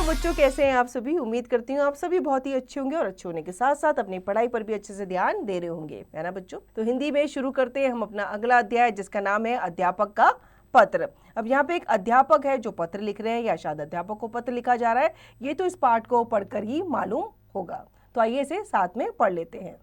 बच्चों, कैसे हैं आप सभी। उम्मीद करती हूँ आप सभी बहुत ही अच्छे होंगे और अच्छे होने के साथ साथ अपनी पढ़ाई पर भी अच्छे से ध्यान दे रहे होंगे, है ना बच्चों। तो हिंदी में शुरू करते हैं हम अपना अगला अध्याय, जिसका नाम है अध्यापक का पत्र। अब यहाँ पे एक अध्यापक है जो पत्र लिख रहे हैं, या शायद अध्यापक को पत्र लिखा जा रहा है। ये तो इस पाठ को पढ़कर ही मालूम होगा। तो आइए इसे साथ में पढ़ लेते हैं।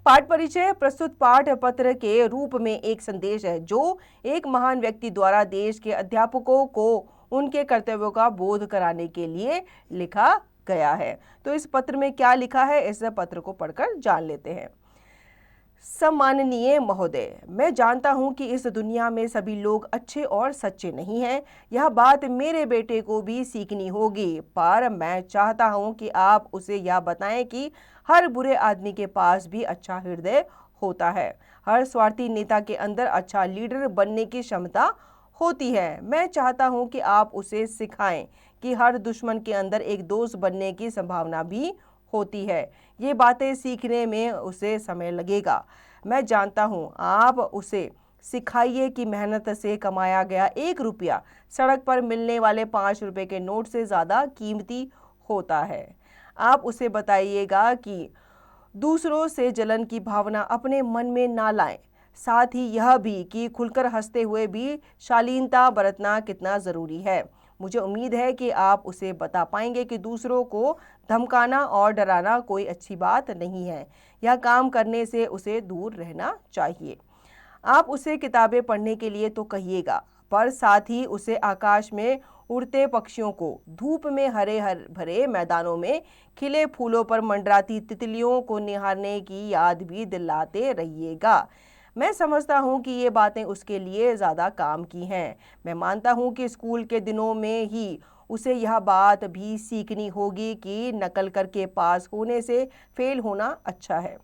पाठ परिचय। प्रस्तुत पाठ पत्र के रूप में एक संदेश है जो एक महान व्यक्ति द्वारा देश के अध्यापकों को उनके कर्तव्यों का बोध कराने के लिए लिखा गया है। तो इस पत्र में क्या लिखा है, इस पत्र को पढ़कर जान लेते हैं। सम्माननीय महोदय, मैं जानता हूं कि इस दुनिया में सभी लोग अच्छे और सच्चे नहीं हैं। यह बात मेरे बेटे को भी सीखनी होगी, पर मैं चाहता हूं कि आप उसे यह बताएं कि हर बुरे आदमी के पास भी अच्छा हृदय होता है। हर स्वार्थी नेता के अंदर अच्छा लीडर बनने की क्षमता होती है। मैं चाहता हूं कि आप उसे सिखाएं कि हर दुश्मन के अंदर एक दोस्त बनने की संभावना भी होती है। ये बातें सीखने में उसे समय लगेगा। मैं जानता हूं, आप उसे सिखाइए कि मेहनत से कमाया गया 1 रुपया सड़क पर मिलने वाले 5 रुपए के नोट से ज़्यादा कीमती होता है। आप उसे बताइएगा कि दूसरों से जलन की भावना अपने मन में ना लाएं। साथ ही यह भी कि खुलकर हंसते हुए भी शालीनता बरतना कितना ज़रूरी है। मुझे उम्मीद है कि आप उसे बता पाएंगे कि दूसरों को धमकाना और डराना कोई अच्छी बात नहीं है। यह काम करने से उसे दूर रहना चाहिए। आप उसे किताबें पढ़ने के लिए तो कहिएगा, पर साथ ही उसे आकाश में उड़ते पक्षियों को, धूप में हरे भरे मैदानों में खिले फूलों पर मंडराती तितलियों को निहारने की याद भी दिलाते रहिएगा। मैं समझता हूँ कि ये बातें उसके लिए ज़्यादा काम की हैं। मैं मानता हूँ कि स्कूल के दिनों में ही उसे यह बात भी सीखनी होगी कि नकल करके पास होने से फेल होना अच्छा है।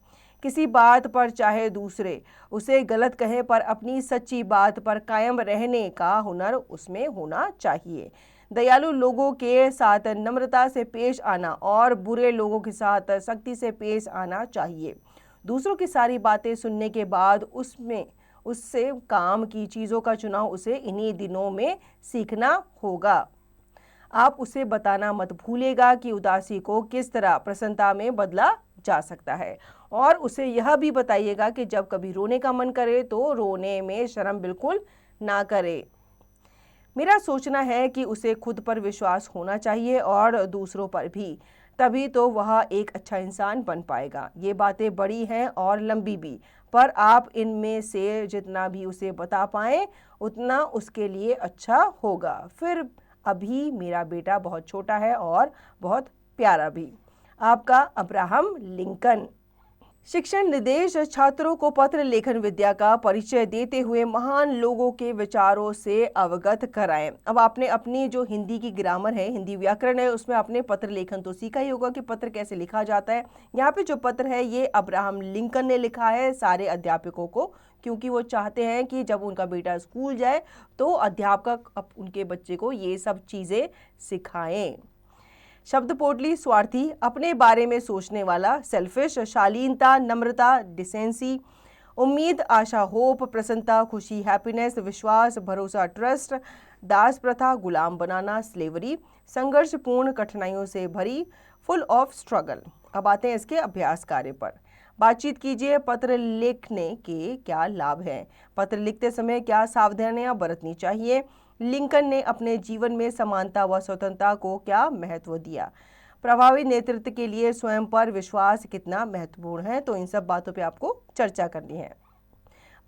किसी बात पर चाहे दूसरे उसे गलत कहें, पर अपनी सच्ची बात पर कायम रहने का हुनर उसमें होना चाहिए। दयालु लोगों के साथ नम्रता से पेश आना और बुरे लोगों के साथ सख्ती से पेश आना चाहिए। दूसरों की सारी बातें सुनने के बाद उससे काम की चीज़ों का चुनाव उसे इन्हीं दिनों में सीखना होगा। आप उसे बताना मत भूलेगा कि उदासी को किस तरह प्रसन्नता में बदला जा सकता है, और उसे यह भी बताइएगा कि जब कभी रोने का मन करे तो रोने में शर्म बिल्कुल ना करे। मेरा सोचना है कि उसे खुद पर विश्वास होना चाहिए और दूसरों पर भी, तभी तो वह एक अच्छा इंसान बन पाएगा। ये बातें बड़ी हैं और लंबी भी, पर आप इनमें से जितना भी उसे बता पाएं उतना उसके लिए अच्छा होगा। फिर अभी मेरा बेटा बहुत छोटा है और बहुत प्यारा भी। आपका अब्राहम लिंकन। शिक्षण निर्देश छात्रों को पत्र लेखन विद्या का परिचय देते हुए महान लोगों के विचारों से अवगत कराएं। अब आपने अपनी जो हिंदी की ग्रामर है, हिंदी व्याकरण है, उसमें आपने पत्र लेखन तो सीखा ही होगा कि पत्र कैसे लिखा जाता है। यहाँ पे जो पत्र है ये अब्राहम लिंकन ने लिखा है सारे अध्यापकों को, क्योंकि वो चाहते हैं कि जब उनका बेटा स्कूल जाए तो अध्यापक उनके बच्चे को ये सब चीज़ें सिखाएं। शब्द पोटली। स्वार्थी, अपने बारे में सोचने वाला, सेल्फिश। शालीनता, नम्रता, डिसेंसी। उम्मीद, आशा, होप, प्रसन्नता, खुशी, हैप्पीनेस, विश्वास, भरोसा, ट्रस्ट। दास प्रथा, गुलाम बनाना, स्लेवरी। संघर्षपूर्ण, कठिनाइयों से भरी, फुल ऑफ स्ट्रगल। अब आते हैं इसके अभ्यास कार्य पर। बातचीत कीजिए। पत्र लिखने के क्या लाभ हैं? पत्र लिखते समय क्या सावधानियां बरतनी चाहिए? लिंकन ने अपने जीवन में समानता व स्वतंत्रता को क्या महत्व दिया? प्रभावी नेतृत्व के लिए स्वयं पर विश्वास कितना महत्वपूर्ण है? तो इन सब बातों पे आपको चर्चा करनी है।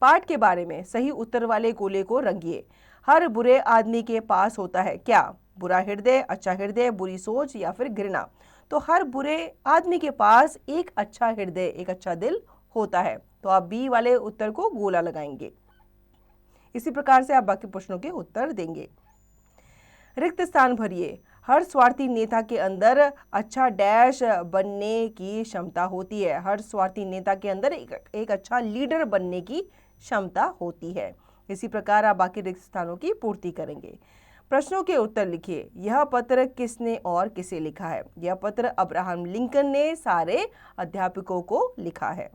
पाठ के बारे में सही उत्तर वाले गोले को रंगिए। हर बुरे आदमी के पास होता है क्या? बुरा हृदय, अच्छा हृदय, बुरी सोच या फिर घृणा? तो हर बुरे आदमी के पास एक अच्छा हृदय, एक अच्छा दिल होता है। तो आप बी वाले उत्तर को गोला लगाएंगे। इसी प्रकार से आप बाकी प्रश्नों के उत्तर देंगे। रिक्त स्थान भरिए। हर स्वार्थी नेता के अंदर अच्छा डैश बनने की क्षमता होती है। हर स्वार्थी नेता के अंदर एक अच्छा लीडर बनने की क्षमता होती है। इसी प्रकार आप बाकी रिक्त स्थानों की पूर्ति करेंगे। प्रश्नों के उत्तर लिखिए। यह पत्र किसने और किसे लिखा है? यह पत्र अब्राहम लिंकन ने सारे अध्यापकों को लिखा है।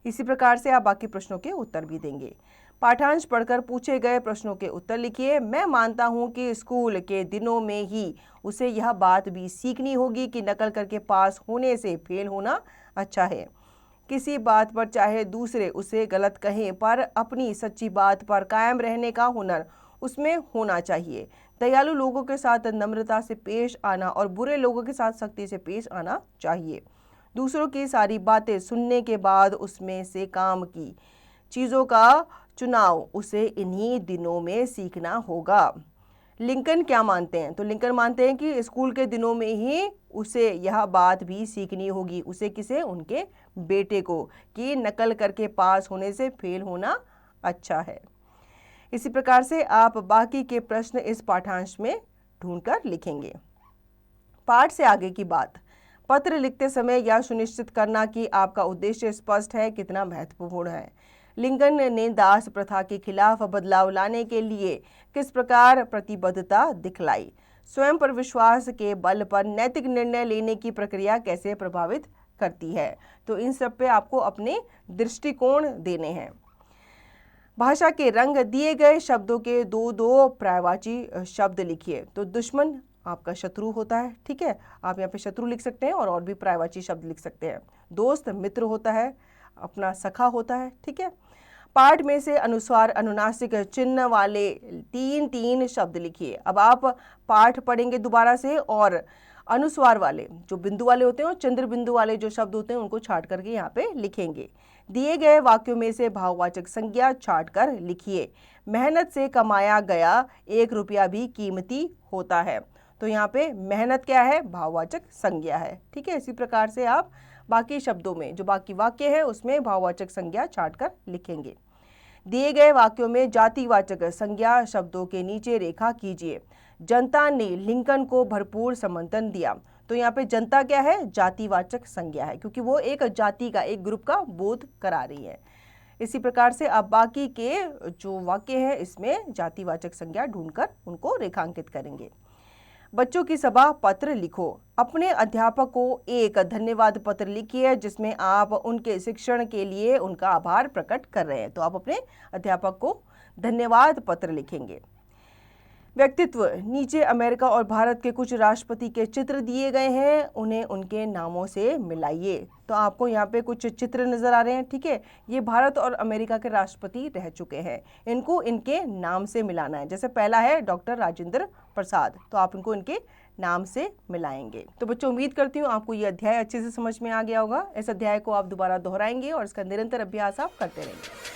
इसी प्रकार से आप बाकी प्रश्नों के उत्तर भी देंगे। पाठांश पढ़कर पूछे गए प्रश्नों के उत्तर लिखिए। मैं मानता हूं कि स्कूल के दिनों में ही उसे यह बात भी सीखनी होगी कि नकल करके पास होने से फेल होना अच्छा है। किसी बात पर चाहे दूसरे उसे गलत कहें, पर अपनी सच्ची बात पर कायम रहने का हुनर उसमें होना चाहिए। दयालु लोगों के साथ नम्रता से पेश आना और बुरे लोगों के साथ सख्ती से पेश आना चाहिए। दूसरों की सारी बातें सुनने के बाद उसमें से काम की चीज़ों का चुनाव उसे इन्हीं दिनों में सीखना होगा। लिंकन क्या मानते हैं? तो लिंकन मानते हैं कि स्कूल के दिनों में ही उसे यह बात भी सीखनी होगी। उसे किसे? उनके बेटे को, कि नकल करके पास होने से फेल होना अच्छा है। इसी प्रकार से आप बाकी के प्रश्न इस पाठांश में ढूंढकर लिखेंगे। पाठ से आगे की बात। पत्र लिखते समय यह सुनिश्चित करना कि आपका उद्देश्य स्पष्ट है कितना महत्वपूर्ण है। लिंकन ने दास प्रथा के खिलाफ बदलाव लाने के लिए किस प्रकार प्रतिबद्धता दिखलाई? स्वयं पर विश्वास के बल पर नैतिक निर्णय लेने की प्रक्रिया कैसे प्रभावित करती है? तो इन सब पे आपको अपने दृष्टिकोण देने हैं। भाषा के रंग। दिए गए शब्दों के दो पर्यायवाची शब्द लिखिए। तो दुश्मन आपका शत्रु होता है, ठीक है, आप यहाँ पे शत्रु लिख सकते हैं और भी पर्यायवाची शब्द लिख सकते हैं। दोस्त मित्र होता है, अपना सखा होता है, ठीक है। पाठ में से अनुस्वार अनुनासिक चिन्ह वाले तीन शब्द लिखिए। अब आप पाठ पढ़ेंगे दोबारा से और अनुस्वार वाले जो बिंदु वाले होते हैं और चंद्र बिंदु वाले जो शब्द होते हैं उनको छाट करके यहाँ पे लिखेंगे। दिए गए वाक्यों में से भाववाचक संज्ञा छाट कर लिखिए। मेहनत से कमाया गया 1 रुपया भी कीमती होता है। तो यहाँ पे मेहनत क्या है? भाववाचक संज्ञा है, ठीक है। इसी प्रकार से आप बाकी शब्दों में जो बाकी वाक्य है उसमें भाववाचक संज्ञा छाट कर लिखेंगे। दिए गए वाक्यों में जातिवाचक संज्ञा शब्दों के नीचे रेखा कीजिए। जनता ने लिंकन को भरपूर समर्थन दिया। तो यहाँ पे जनता क्या है? जातिवाचक संज्ञा है, क्योंकि वो एक जाति का, एक ग्रुप का बोध करा रही है। इसी प्रकार से आप बाकी के जो वाक्य है इसमें जातिवाचक संज्ञा ढूंढकर उनको रेखांकित करेंगे। बच्चों की सभा पत्र लिखो। अपने अध्यापक को एक धन्यवाद पत्र लिखिए जिसमें आप उनके शिक्षण के लिए उनका आभार प्रकट कर रहे हैं। तो आप अपने अध्यापक को धन्यवाद पत्र लिखेंगे। व्यक्तित्व। नीचे अमेरिका और भारत के कुछ राष्ट्रपति के चित्र दिए गए हैं, उन्हें उनके नामों से मिलाइए। तो आपको यहाँ पे कुछ चित्र नजर आ रहे हैं, ठीक है। ये भारत और अमेरिका के राष्ट्रपति रह चुके हैं, इनको इनके नाम से मिलाना है। जैसे पहला है डॉक्टर राजेंद्र प्रसाद, तो आप इनको इनके नाम से मिलाएंगे। तो बच्चों, उम्मीद करती हूँ आपको ये अध्याय अच्छे से समझ में आ गया होगा। इस अध्याय को आप दोबारा दोहराएंगे और इसका निरंतर अभ्यास आप करते रहेंगे।